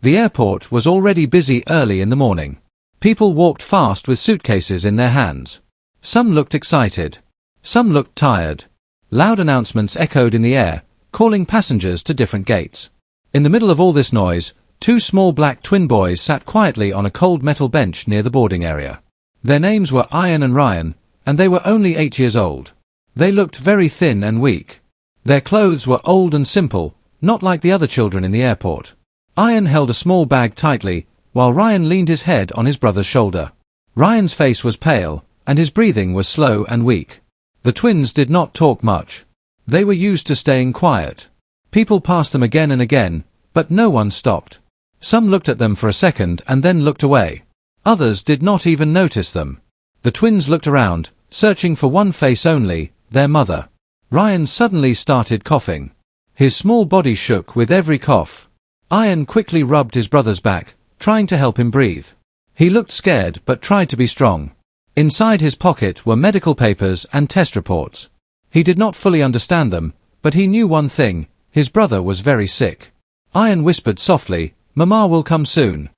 The airport was already busy early in the morning. People walked fast with suitcases in their hands. Some looked excited. Some looked tired. Loud announcements echoed in the air, calling passengers to different gates. In the middle of all this noise, two small black twin boys sat quietly on a cold metal bench near the boarding area. Their names were Ian and Ryan, and they were only 8 years old. They looked very thin and weak. Their clothes were old and simple, not like the other children in the airport. Ian held a small bag tightly, while Ryan leaned his head on his brother's shoulder. Ryan's face was pale, and his breathing was slow and weak. The twins did not talk much. They were used to staying quiet. People passed them again and again, but no one stopped. Some looked at them for a second and then looked away. Others did not even notice them. The twins looked around, searching for one face only, their mother. Ryan suddenly started coughing. His small body shook with every cough. Ian quickly rubbed his brother's back, trying to help him breathe. He looked scared but tried to be strong. Inside his pocket were medical papers and test reports. He did not fully understand them, but he knew one thing: his brother was very sick. Ian whispered softly, "Mama will come soon."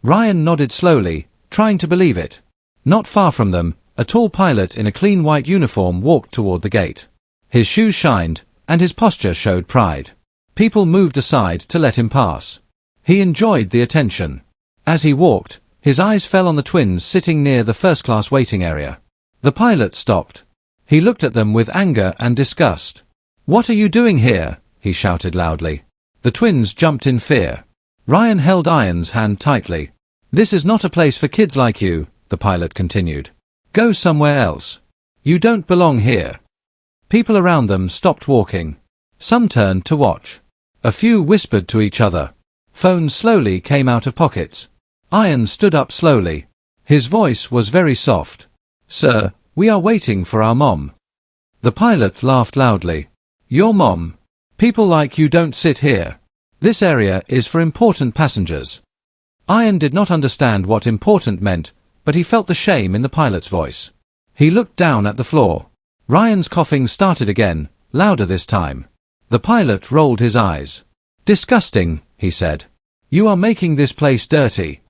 Ryan nodded slowly, trying to believe it. Not far from them, a tall pilot in a clean white uniform walked toward the gate. His shoes shined, and his posture showed pride. People moved aside to let him pass. He enjoyed the attention. As he walked, his eyes fell on the twins sitting near the first-class waiting area. The pilot stopped. He looked at them with anger and disgust. "What are you doing here?" he shouted loudly. The twins jumped in fear. Ryan held Ian's hand tightly. "This is not a place for kids like you," the pilot continued. "Go somewhere else. You don't belong here." People around them stopped walking. Some turned to watch. A few whispered to each other. Phones slowly came out of pockets. Ian stood up slowly. His voice was very soft. "Sir, we are waiting for our mom." The pilot laughed loudly. "Your mom? People like you don't sit here. This area is for important passengers." Ian did not understand what important meant, but he felt the shame in the pilot's voice. He looked down at the floor. Ryan's coughing started again, louder this time. The pilot rolled his eyes. "Disgusting," he said. "You are making this place dirty."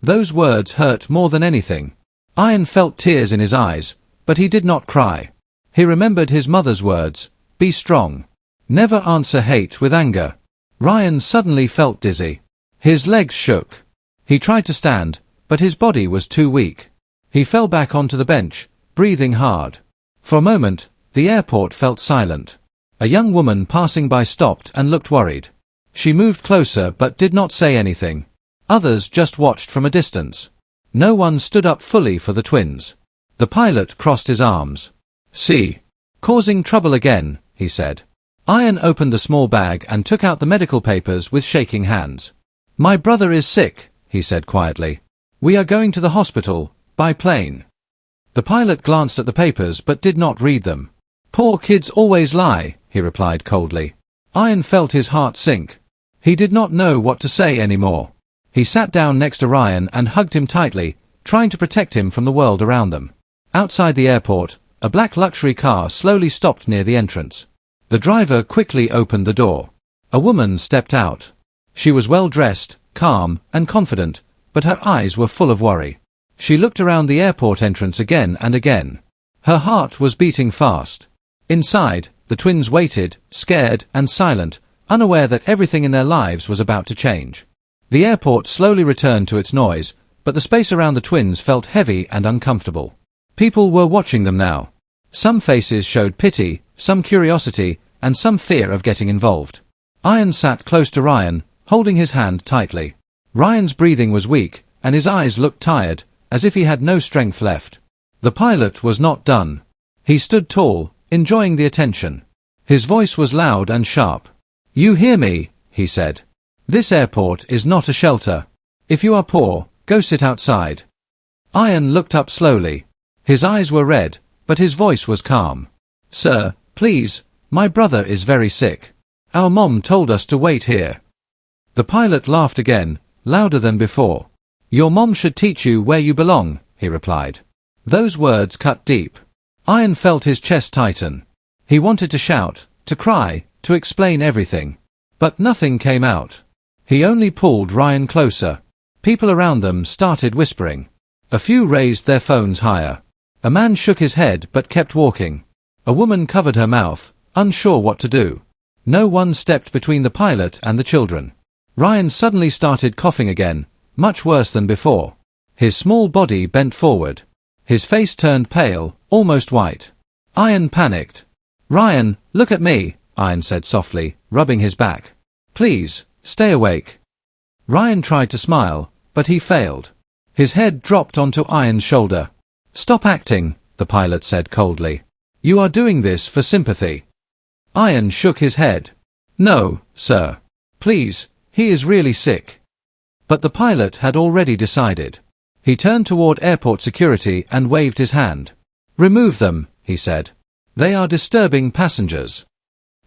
Those words hurt more than anything. Ian felt tears in his eyes, but he did not cry. He remembered his mother's words, "Be strong. Never answer hate with anger." Ryan suddenly felt dizzy. His legs shook. He tried to stand, but his body was too weak. He fell back onto the bench, breathing hard. For a moment, the airport felt silent. A young woman passing by stopped and looked worried. She moved closer but did not say anything. Others just watched from a distance. No one stood up fully for the twins. The pilot crossed his arms. "See? Causing trouble again," he said. Ian opened the small bag and took out the medical papers with shaking hands. "My brother is sick," he said quietly. "We are going to the hospital, by plane." The pilot glanced at the papers but did not read them. "Poor kids always lie," he replied coldly. Ian felt his heart sink. He did not know what to say anymore. He sat down next to Ryan and hugged him tightly, trying to protect him from the world around them. Outside the airport, a black luxury car slowly stopped near the entrance. The driver quickly opened the door. A woman stepped out. She was well dressed, calm, and confident, but her eyes were full of worry. She looked around the airport entrance again and again. Her heart was beating fast. Inside, the twins waited, scared and silent, unaware that everything in their lives was about to change. The airport slowly returned to its noise, but the space around the twins felt heavy and uncomfortable. People were watching them now. Some faces showed pity, some curiosity, and some fear of getting involved. Ian sat close to Ryan, holding his hand tightly. Ryan's breathing was weak, and his eyes looked tired, as if he had no strength left. The pilot was not done. He stood tall, enjoying the attention. His voice was loud and sharp. "You hear me," he said. "This airport is not a shelter. If you are poor, go sit outside." Ian looked up slowly. His eyes were red, but his voice was calm. "Sir, please, my brother is very sick. Our mom told us to wait here." The pilot laughed again, louder than before. "Your mom should teach you where you belong," he replied. Those words cut deep. Ian felt his chest tighten. He wanted to shout, to cry, to explain everything. But nothing came out. He only pulled Ryan closer. People around them started whispering. A few raised their phones higher. A man shook his head but kept walking. A woman covered her mouth, unsure what to do. No one stepped between the pilot and the children. Ryan suddenly started coughing again, much worse than before. His small body bent forward. His face turned pale, almost white. Ian panicked. "Ryan, look at me," Ian said softly, rubbing his back. "Please, stay awake." Ryan tried to smile, but he failed. His head dropped onto Ian's shoulder. "Stop acting," the pilot said coldly. "You are doing this for sympathy." Ian shook his head. "No, sir. Please, he is really sick." But the pilot had already decided. He turned toward airport security and waved his hand. "Remove them," he said. "They are disturbing passengers."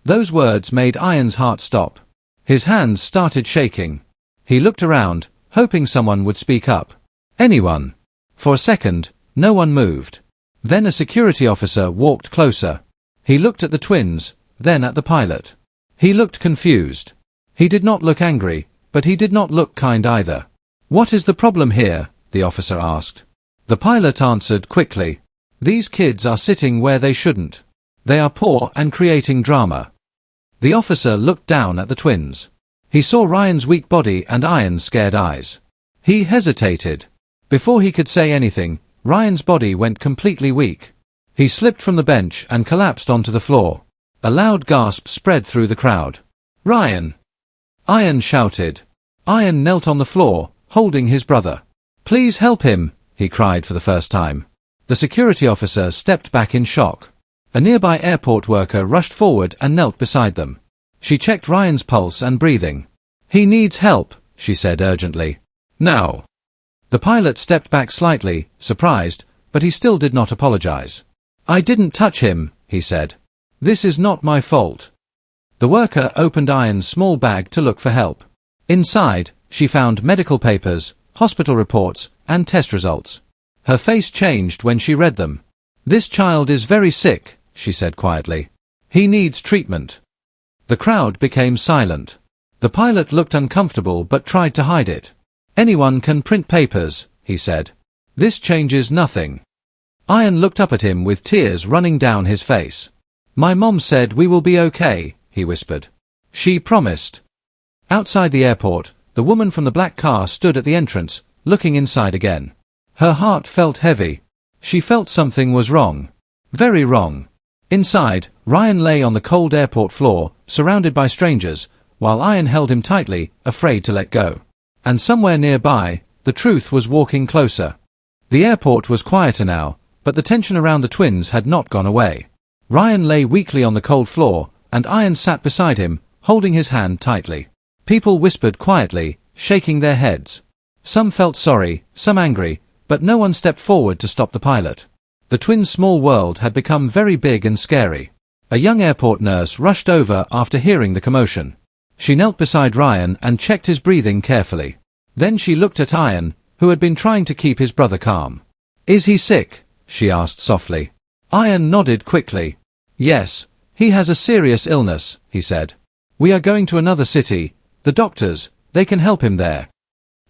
Those words made Ian's heart stop. His hands started shaking. He looked around, hoping someone would speak up. Anyone. For a second, no one moved. Then a security officer walked closer. He looked at the twins, then at the pilot. He looked confused. He did not look angry, but he did not look kind either. "What is the problem here?" the officer asked. The pilot answered quickly. "These kids are sitting where they shouldn't. They are poor and creating drama." The officer looked down at the twins. He saw Ryan's weak body and Ian's scared eyes. He hesitated. Before he could say anything, Ryan's body went completely weak. He slipped from the bench and collapsed onto the floor. A loud gasp spread through the crowd. "Ryan!" Ian shouted. Ian knelt on the floor, holding his brother. "Please help him," he cried for the first time. The security officer stepped back in shock. A nearby airport worker rushed forward and knelt beside them. She checked Ryan's pulse and breathing. "He needs help," she said urgently. "Now." The pilot stepped back slightly, surprised, but he still did not apologize. "I didn't touch him," he said. "This is not my fault." The worker opened Ian's small bag to look for help. Inside, she found medical papers, hospital reports, and test results. Her face changed when she read them. "This child is very sick," she said quietly. "He needs treatment." The crowd became silent. The pilot looked uncomfortable but tried to hide it. "Anyone can print papers," he said. "This changes nothing." Ian looked up at him with tears running down his face. "My mom said we will be okay," he whispered. "She promised." Outside the airport, the woman from the black car stood at the entrance, looking inside again. Her heart felt heavy. She felt something was wrong. Very wrong. Inside, Ryan lay on the cold airport floor, surrounded by strangers, while Ian held him tightly, afraid to let go. And somewhere nearby, the truth was walking closer. The airport was quieter now, but the tension around the twins had not gone away. Ryan lay weakly on the cold floor, and Ian sat beside him, holding his hand tightly. People whispered quietly, shaking their heads. Some felt sorry, some angry, but no one stepped forward to stop the pilot. The twins' small world had become very big and scary. A young airport nurse rushed over after hearing the commotion. She knelt beside Ryan and checked his breathing carefully. Then she looked at Ian, who had been trying to keep his brother calm. "Is he sick?" she asked softly. Ian nodded quickly. "Yes, he has a serious illness," he said. "We are going to another city. The doctors, they can help him there."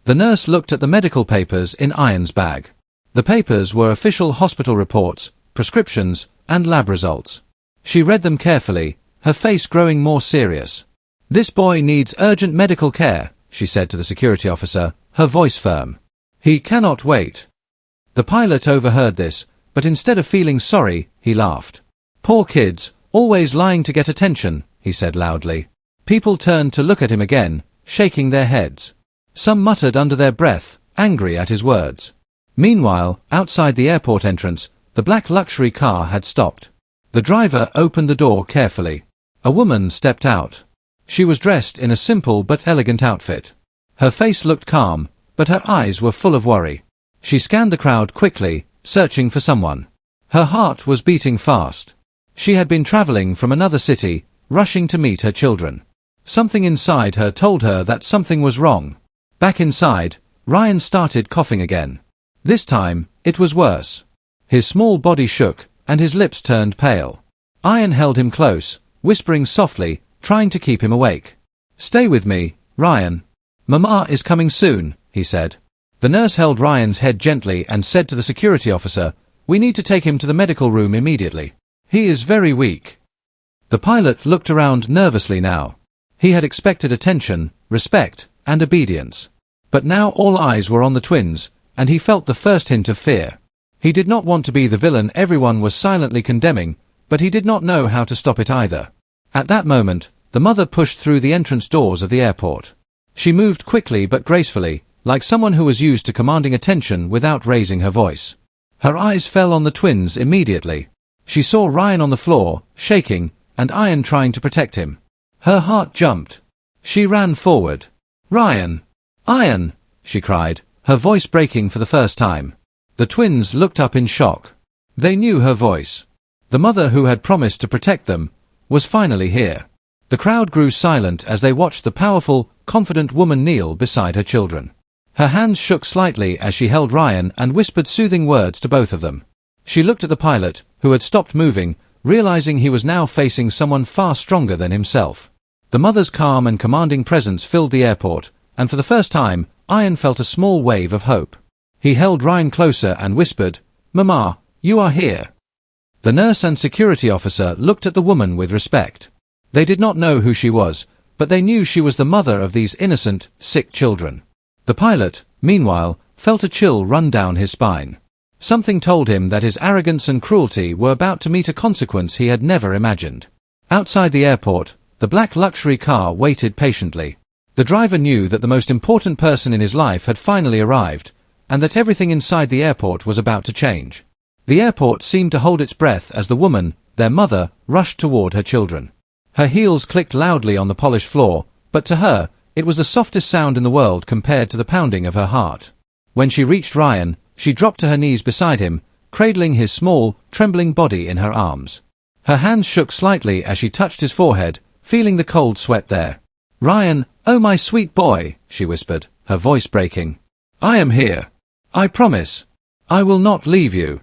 The nurse looked at the medical papers in Ian's bag. The papers were official hospital reports, prescriptions, and lab results. She read them carefully, her face growing more serious. "This boy needs urgent medical care," she said to the security officer, her voice firm. "He cannot wait." The pilot overheard this, but instead of feeling sorry, he laughed. "Poor kids, always lying to get attention," he said loudly. People turned to look at him again, shaking their heads. Some muttered under their breath, angry at his words. Meanwhile, outside the airport entrance, the black luxury car had stopped. The driver opened the door carefully. A woman stepped out. She was dressed in a simple but elegant outfit. Her face looked calm, but her eyes were full of worry. She scanned the crowd quickly, searching for someone. Her heart was beating fast. She had been traveling from another city, rushing to meet her children. Something inside her told her that something was wrong. Back inside, Ryan started coughing again. This time, it was worse. His small body shook, and his lips turned pale. Ian held him close, whispering softly, trying to keep him awake. "Stay with me, Ryan." "Mama is coming soon," he said. The nurse held Ryan's head gently and said to the security officer, "We need to take him to the medical room immediately. He is very weak." The pilot looked around nervously now. He had expected attention, respect, and obedience. But now all eyes were on the twins, and he felt the first hint of fear. He did not want to be the villain everyone was silently condemning, but he did not know how to stop it either. At that moment, the mother pushed through the entrance doors of the airport. She moved quickly but gracefully, like someone who was used to commanding attention without raising her voice. Her eyes fell on the twins immediately. She saw Ryan on the floor, shaking, and Ian trying to protect him. Her heart jumped. She ran forward. "Ryan! Ian!" she cried, her voice breaking for the first time. The twins looked up in shock. They knew her voice. The mother who had promised to protect them was finally here. The crowd grew silent as they watched the powerful, confident woman kneel beside her children. Her hands shook slightly as she held Ryan and whispered soothing words to both of them. She looked at the pilot, who had stopped moving, realizing he was now facing someone far stronger than himself. The mother's calm and commanding presence filled the airport, and for the first time, Ian felt a small wave of hope. He held Ryan closer and whispered, "Mama, you are here." The nurse and security officer looked at the woman with respect. They did not know who she was, but they knew she was the mother of these innocent, sick children. The pilot, meanwhile, felt a chill run down his spine. Something told him that his arrogance and cruelty were about to meet a consequence he had never imagined. Outside the airport, the black luxury car waited patiently. The driver knew that the most important person in his life had finally arrived, and that everything inside the airport was about to change. The airport seemed to hold its breath as the woman, their mother, rushed toward her children. Her heels clicked loudly on the polished floor, but to her, it was the softest sound in the world compared to the pounding of her heart. When she reached Ryan, she dropped to her knees beside him, cradling his small, trembling body in her arms. Her hands shook slightly as she touched his forehead, feeling the cold sweat there. "Ryan, oh my sweet boy," she whispered, her voice breaking. "I am here. I promise. I will not leave you."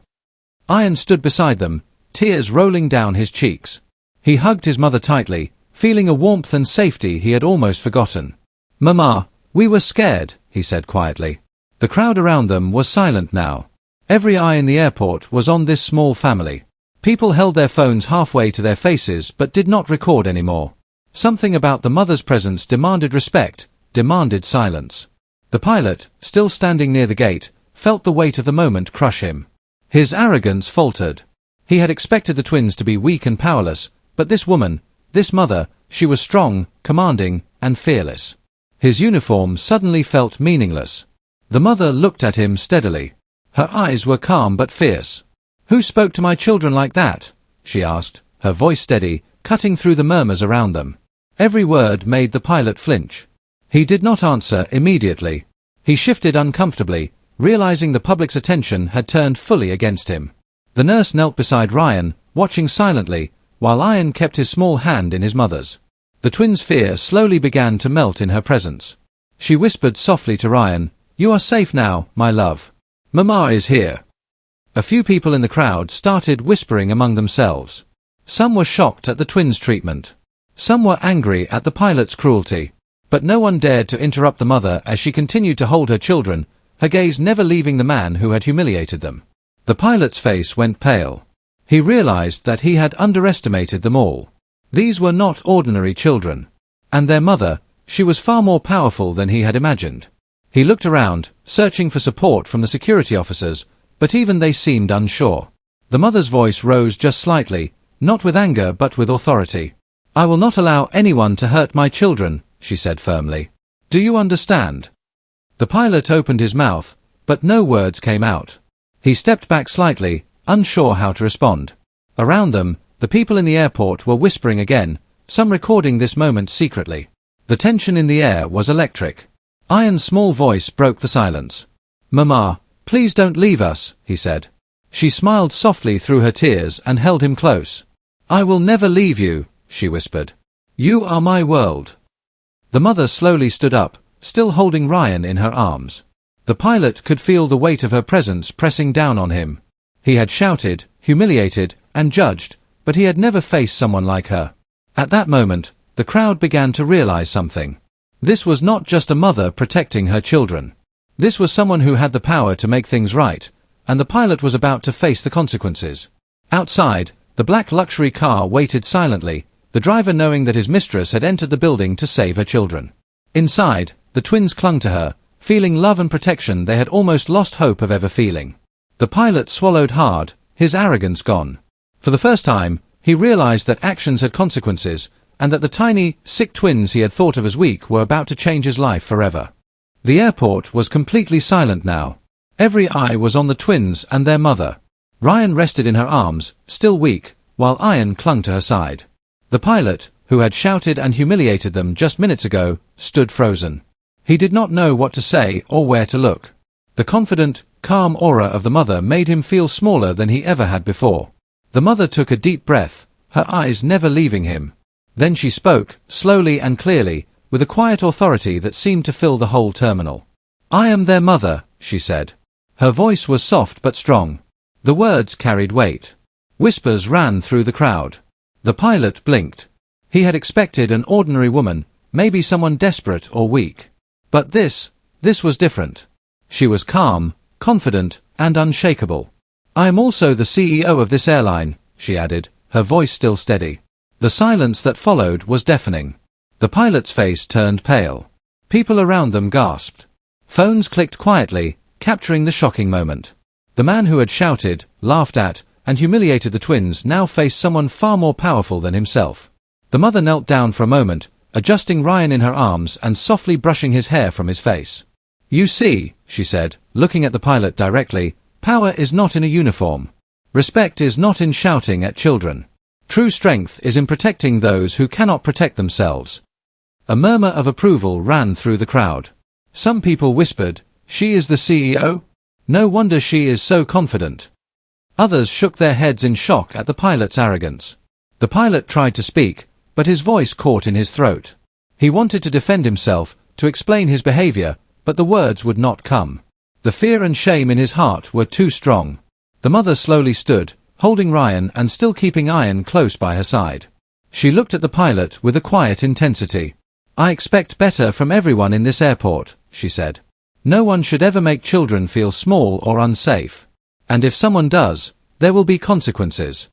Ian stood beside them, tears rolling down his cheeks. He hugged his mother tightly, feeling a warmth and safety he had almost forgotten. "Mama, we were scared," he said quietly. The crowd around them was silent now. Every eye in the airport was on this small family. People held their phones halfway to their faces but did not record anymore. Something about the mother's presence demanded respect, demanded silence. The pilot, still standing near the gate, felt the weight of the moment crush him. His arrogance faltered. He had expected the twins to be weak and powerless, but this woman, this mother, she was strong, commanding, and fearless. His uniform suddenly felt meaningless. The mother looked at him steadily. Her eyes were calm but fierce. "Who spoke to my children like that?" she asked, her voice steady, cutting through the murmurs around them. Every word made the pilot flinch. He did not answer immediately. He shifted uncomfortably, realizing the public's attention had turned fully against him. The nurse knelt beside Ryan, watching silently, while Ian kept his small hand in his mother's. The twins' fear slowly began to melt in her presence. She whispered softly to Ryan, "You are safe now, my love. Mama is here." A few people in the crowd started whispering among themselves. Some were shocked at the twins' treatment. Some were angry at the pilot's cruelty. But no one dared to interrupt the mother as she continued to hold her children, her gaze never leaving the man who had humiliated them. The pilot's face went pale. He realized that he had underestimated them all. These were not ordinary children. And their mother, she was far more powerful than he had imagined. He looked around, searching for support from the security officers, but even they seemed unsure. The mother's voice rose just slightly, not with anger but with authority. "I will not allow anyone to hurt my children," she said firmly. "Do you understand?" The pilot opened his mouth, but no words came out. He stepped back slightly, unsure how to respond. Around them, the people in the airport were whispering again, some recording this moment secretly. The tension in the air was electric. Ian's small voice broke the silence. "Mama, please don't leave us," he said. She smiled softly through her tears and held him close. "I will never leave you," she whispered. "You are my world." The mother slowly stood up, still holding Ryan in her arms. The pilot could feel the weight of her presence pressing down on him. He had shouted, humiliated, and judged, but he had never faced someone like her. At that moment, the crowd began to realize something. This was not just a mother protecting her children. This was someone who had the power to make things right, and the pilot was about to face the consequences. Outside, the black luxury car waited silently, the driver knowing that his mistress had entered the building to save her children. Inside, the twins clung to her, feeling love and protection they had almost lost hope of ever feeling. The pilot swallowed hard, his arrogance gone. For the first time, he realized that actions had consequences, and that the tiny, sick twins he had thought of as weak were about to change his life forever. The airport was completely silent now. Every eye was on the twins and their mother. Ryan rested in her arms, still weak, while Ian clung to her side. The pilot, who had shouted and humiliated them just minutes ago, stood frozen. He did not know what to say or where to look. The confident, calm aura of the mother made him feel smaller than he ever had before. The mother took a deep breath, her eyes never leaving him. Then she spoke, slowly and clearly, with a quiet authority that seemed to fill the whole terminal. "I am their mother," she said. Her voice was soft but strong. The words carried weight. Whispers ran through the crowd. The pilot blinked. He had expected an ordinary woman, maybe someone desperate or weak. But this was different. She was calm, confident, and unshakable. "I am also the CEO of this airline," she added, her voice still steady. The silence that followed was deafening. The pilot's face turned pale. People around them gasped. Phones clicked quietly, capturing the shocking moment. The man who had shouted, laughed at, and humiliated the twins now faced someone far more powerful than himself. The mother knelt down for a moment, adjusting Ryan in her arms and softly brushing his hair from his face. "You see," she said, looking at the pilot directly, "power is not in a uniform. Respect is not in shouting at children. True strength is in protecting those who cannot protect themselves." A murmur of approval ran through the crowd. Some people whispered, "She is the CEO? No wonder she is so confident." Others shook their heads in shock at the pilot's arrogance. The pilot tried to speak, but his voice caught in his throat. He wanted to defend himself, to explain his behavior, but the words would not come. The fear and shame in his heart were too strong. The mother slowly stood, holding Ryan and still keeping Ian close by her side. She looked at the pilot with a quiet intensity. "I expect better from everyone in this airport," she said. "No one should ever make children feel small or unsafe. And if someone does, there will be consequences."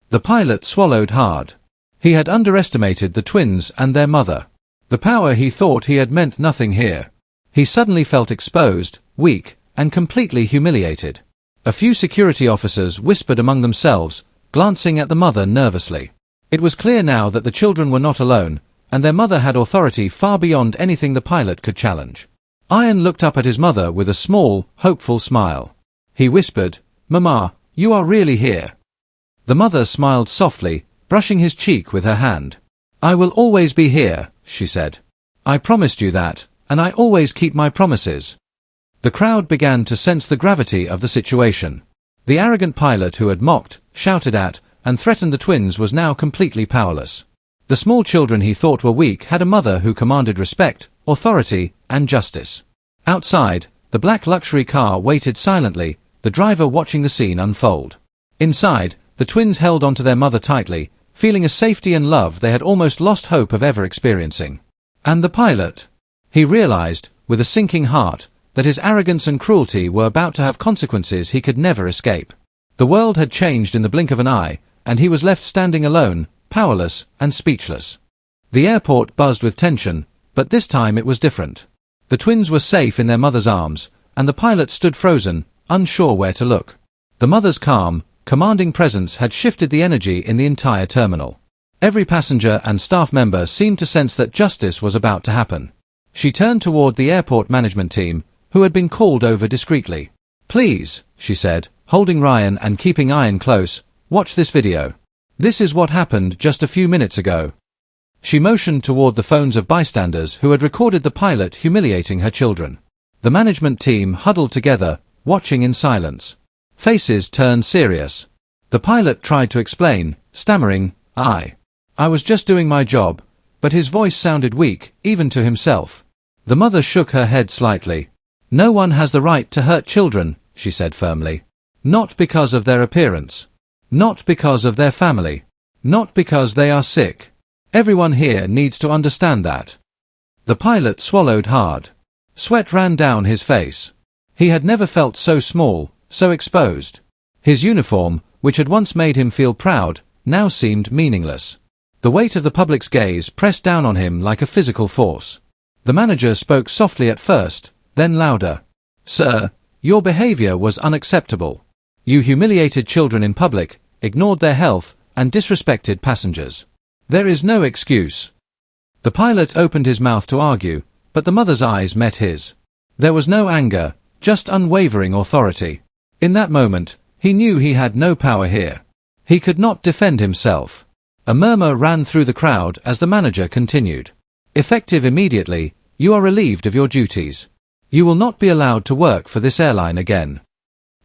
The pilot swallowed hard. He had underestimated the twins and their mother. The power he thought he had meant nothing here. He suddenly felt exposed, weak, and completely humiliated. A few security officers whispered among themselves, glancing at the mother nervously. It was clear now that the children were not alone, and their mother had authority far beyond anything the pilot could challenge. Ian looked up at his mother with a small, hopeful smile. He whispered, "Mama, you are really here." The mother smiled softly, brushing his cheek with her hand. "I will always be here," she said. "I promised you that, and I always keep my promises." The crowd began to sense the gravity of the situation. The arrogant pilot who had mocked, shouted at, and threatened the twins was now completely powerless. The small children he thought were weak had a mother who commanded respect, authority, and justice. Outside, the black luxury car waited silently, the driver watching the scene unfold. Inside, the twins held onto their mother tightly, feeling a safety and love they had almost lost hope of ever experiencing. And the pilot? He realized, with a sinking heart, that his arrogance and cruelty were about to have consequences he could never escape. The world had changed in the blink of an eye, and he was left standing alone, powerless, and speechless. The airport buzzed with tension, but this time it was different. The twins were safe in their mother's arms, and the pilot stood frozen, unsure where to look. The mother's calm, commanding presence had shifted the energy in the entire terminal. Every passenger and staff member seemed to sense that justice was about to happen. She turned toward the airport management team, who had been called over discreetly. "Please," she said, holding Ryan and keeping Ian close, "watch this video. This is what happened just a few minutes ago." She motioned toward the phones of bystanders who had recorded the pilot humiliating her children. The management team huddled together, watching in silence. Faces turned serious. The pilot tried to explain, stammering, I was just doing my job," but his voice sounded weak, even to himself. The mother shook her head slightly. "No one has the right to hurt children," she said firmly. "Not because of their appearance. Not because of their family. Not because they are sick. Everyone here needs to understand that." The pilot swallowed hard. Sweat ran down his face. He had never felt so small, so exposed. His uniform, which had once made him feel proud, now seemed meaningless. The weight of the public's gaze pressed down on him like a physical force. The manager spoke softly at first, then louder. "Sir, your behavior was unacceptable. You humiliated children in public, ignored their health, and disrespected passengers. There is no excuse." The pilot opened his mouth to argue, but the mother's eyes met his. There was no anger, just unwavering authority. In that moment, he knew he had no power here. He could not defend himself. A murmur ran through the crowd as the manager continued. "Effective immediately, you are relieved of your duties. You will not be allowed to work for this airline again."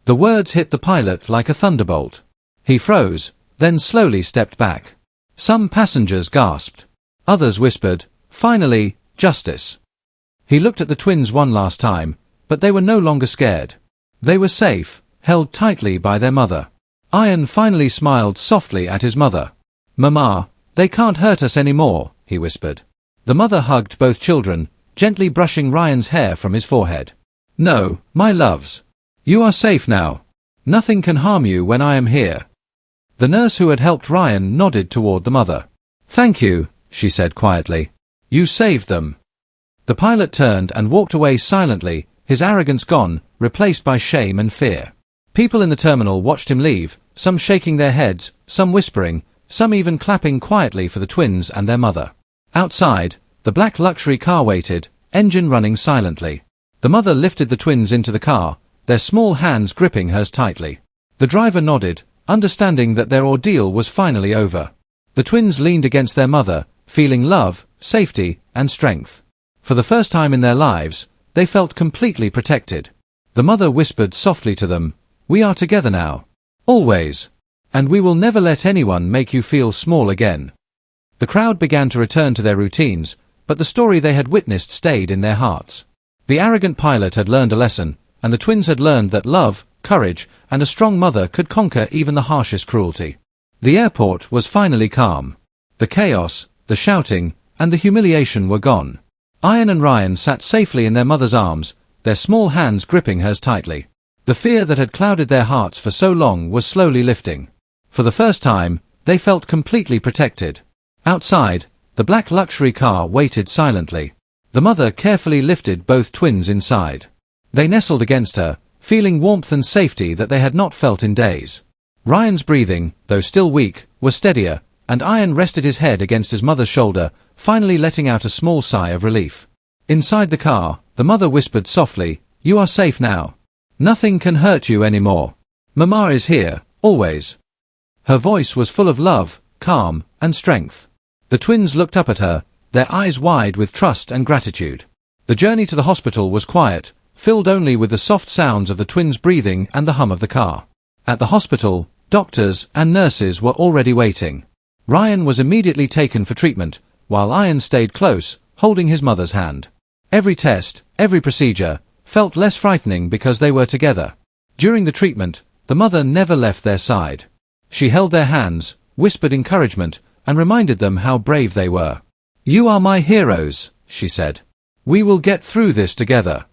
The words hit the pilot like a thunderbolt. He froze, then slowly stepped back. Some passengers gasped. Others whispered, "Finally, justice." He looked at the twins one last time, but they were no longer scared. They were safe, held tightly by their mother. Ian finally smiled softly at his mother. "Mama, they can't hurt us anymore," he whispered. The mother hugged both children, gently brushing Ryan's hair from his forehead. "No, my loves. You are safe now. Nothing can harm you when I am here." The nurse who had helped Ryan nodded toward the mother. "Thank you," she said quietly. "You saved them." The pilot turned and walked away silently, his arrogance gone, replaced by shame and fear. People in the terminal watched him leave, some shaking their heads, some whispering, some even clapping quietly for the twins and their mother. Outside, the black luxury car waited, engine running silently. The mother lifted the twins into the car, their small hands gripping hers tightly. The driver nodded, understanding that their ordeal was finally over. The twins leaned against their mother, feeling love, safety, and strength. For the first time in their lives, they felt completely protected. The mother whispered softly to them, "We are together now. Always. And we will never let anyone make you feel small again." The crowd began to return to their routines, but the story they had witnessed stayed in their hearts. The arrogant pilot had learned a lesson, and the twins had learned that love, courage, and a strong mother could conquer even the harshest cruelty. The airport was finally calm. The chaos, the shouting, and the humiliation were gone. Ian and Ryan sat safely in their mother's arms, their small hands gripping hers tightly. The fear that had clouded their hearts for so long was slowly lifting. For the first time, they felt completely protected. Outside, the black luxury car waited silently. The mother carefully lifted both twins inside. They nestled against her, feeling warmth and safety that they had not felt in days. Ryan's breathing, though still weak, was steadier, and Ian rested his head against his mother's shoulder, finally letting out a small sigh of relief. Inside the car, the mother whispered softly, "You are safe now. Nothing can hurt you anymore. Mama is here, always." Her voice was full of love, calm, and strength. The twins looked up at her, their eyes wide with trust and gratitude. The journey to the hospital was quiet, filled only with the soft sounds of the twins' breathing and the hum of the car. At the hospital, doctors and nurses were already waiting. Ryan was immediately taken for treatment, while Ian stayed close, holding his mother's hand. Every test, every procedure, felt less frightening because they were together. During the treatment, the mother never left their side. She held their hands, whispered encouragement, and reminded them how brave they were. "You are my heroes," she said. "We will get through this together."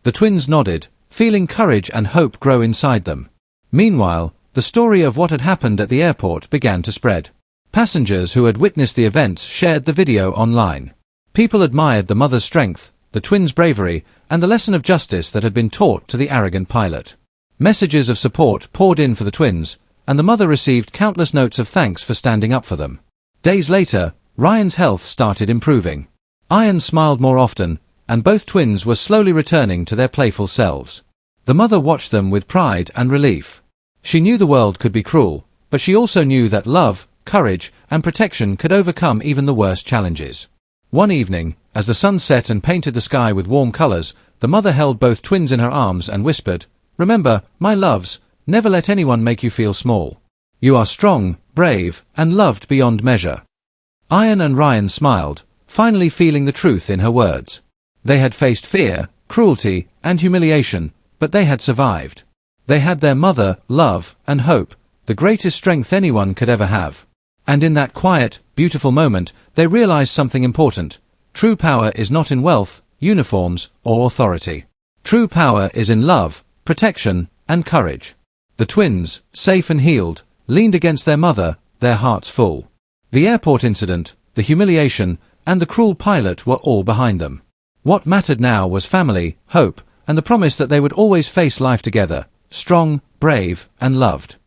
The twins nodded, feeling courage and hope grow inside them. Meanwhile, the story of what had happened at the airport began to spread. Passengers who had witnessed the events shared the video online. People admired the mother's strength, the twins' bravery, and the lesson of justice that had been taught to the arrogant pilot. Messages of support poured in for the twins, and the mother received countless notes of thanks for standing up for them. Days later, Ryan's health started improving. Ian smiled more often, and both twins were slowly returning to their playful selves. The mother watched them with pride and relief. She knew the world could be cruel, but she also knew that love, courage, and protection could overcome even the worst challenges. One evening, as the sun set and painted the sky with warm colors, the mother held both twins in her arms and whispered, "Remember, my loves, never let anyone make you feel small. You are strong, brave, and loved beyond measure." Ian and Ryan smiled, finally feeling the truth in her words. They had faced fear, cruelty, and humiliation, but they had survived. They had their mother, love, and hope, the greatest strength anyone could ever have. And in that quiet, beautiful moment, they realized something important. True power is not in wealth, uniforms, or authority. True power is in love, protection, and courage. The twins, safe and healed, leaned against their mother, their hearts full. The airport incident, the humiliation, and the cruel pilot were all behind them. What mattered now was family, hope, and the promise that they would always face life together, strong, brave, and loved.